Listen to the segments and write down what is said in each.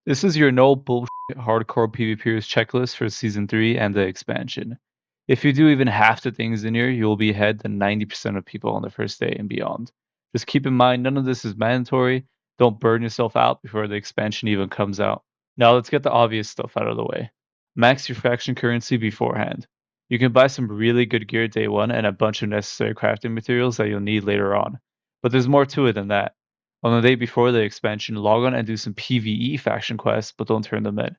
This is your no bullshit hardcore PvPers checklist for Season 3 and the expansion. If you do even half the things in here, you will be ahead than 90% of people on the first day and beyond. Just keep in mind, none of this is mandatory. Don't burn yourself out before the expansion even comes out. Now let's get the obvious stuff out of the way. Max your faction currency beforehand. You can buy some really good gear day one and a bunch of necessary crafting materials that you'll need later on. But there's more to it than that. On the day before the expansion, log on and do some PvE faction quests, but don't turn them in.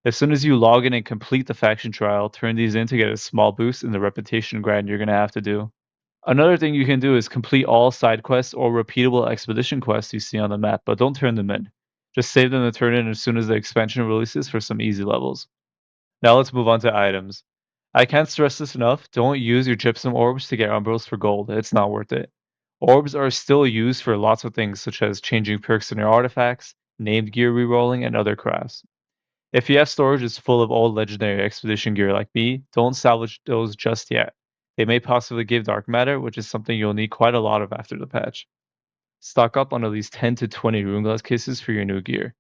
As soon as you log in and complete the faction trial, turn these in to get a small boost in the reputation grind you're going to have to do. Another thing you can do is complete all side quests or repeatable expedition quests you see on the map, but don't turn them in. Just save them to turn in as soon as the expansion releases for some easy levels. Now let's move on to items. I can't stress this enough, don't use your gypsum orbs to get umbros for gold, it's not worth it. Orbs are still used for lots of things such as changing perks in your artifacts, named gear rerolling, and other crafts. If you have storages full of old legendary expedition gear like me, don't salvage those just yet. They may possibly give dark matter, which is something you'll need quite a lot of after the patch. Stock up on at least 10 to 20 rune glass cases for your new gear.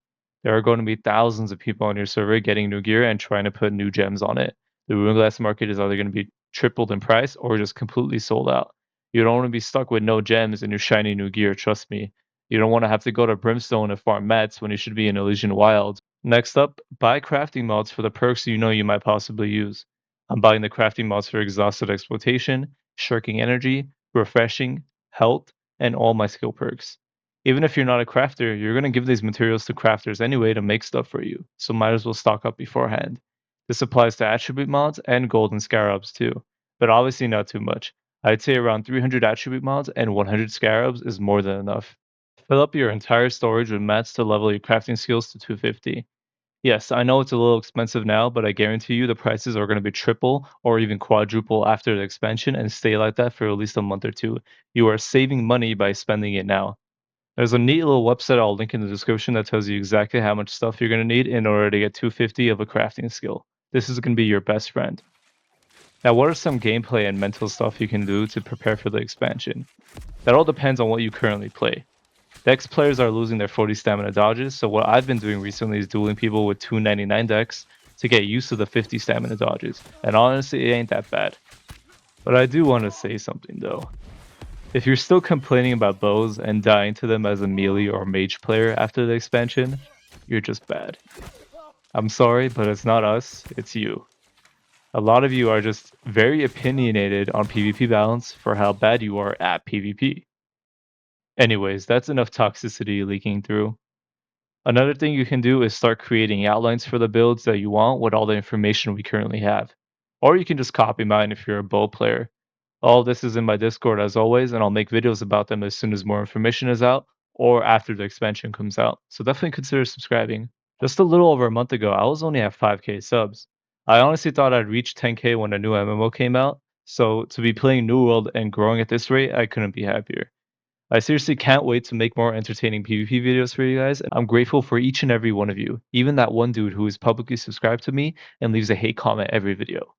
There are going to be thousands of people on your server getting new gear and trying to put new gems on it. The rune glass market is either going to be tripled in price or just completely sold out. You don't want to be stuck with no gems in your shiny new gear, trust me. You don't want to have to go to Brimstone and farm mats when you should be in Elysian Wilds. Next up, buy crafting mods for the perks you know you might possibly use. I'm buying the crafting mods for Exhausted Exploitation, Shirking Energy, Refreshing, Health, and all my skill perks. Even if you're not a crafter, you're going to give these materials to crafters anyway to make stuff for you, so might as well stock up beforehand. This applies to attribute mods and golden scarabs too, but obviously not too much. I'd say around 300 attribute mods and 100 scarabs is more than enough. Fill up your entire storage with mats to level your crafting skills to 250. Yes, I know it's a little expensive now, but I guarantee you the prices are going to be triple or even quadruple after the expansion and stay like that for at least a month or two. You are saving money by spending it now. There's a neat little website I'll link in the description that tells you exactly how much stuff you're going to need in order to get 250 of a crafting skill. This is going to be your best friend. Now, what are some gameplay and mental stuff you can do to prepare for the expansion? That all depends on what you currently play. Dex players are losing their 40 stamina dodges, so what I've been doing recently is dueling people with 299 dex to get used to the 50 stamina dodges, and honestly, it ain't that bad. But I do want to say something though. If you're still complaining about bows and dying to them as a melee or mage player after the expansion, you're just bad. I'm sorry, but it's not us, it's you. A lot of you are just very opinionated on PvP balance for how bad you are at PvP. Anyways, that's enough toxicity leaking through. Another thing you can do is start creating outlines for the builds that you want with all the information we currently have. Or you can just copy mine if you're a bow player. All this is in my Discord as always, and I'll make videos about them as soon as more information is out or after the expansion comes out. So definitely consider subscribing. Just a little over a month ago, I was only at 5k subs. I honestly thought I'd reach 10k when a new MMO came out, so to be playing New World and growing at this rate, I couldn't be happier. I seriously can't wait to make more entertaining PvP videos for you guys. I'm grateful for each and every one of you, even that one dude who is publicly subscribed to me and leaves a hate comment every video.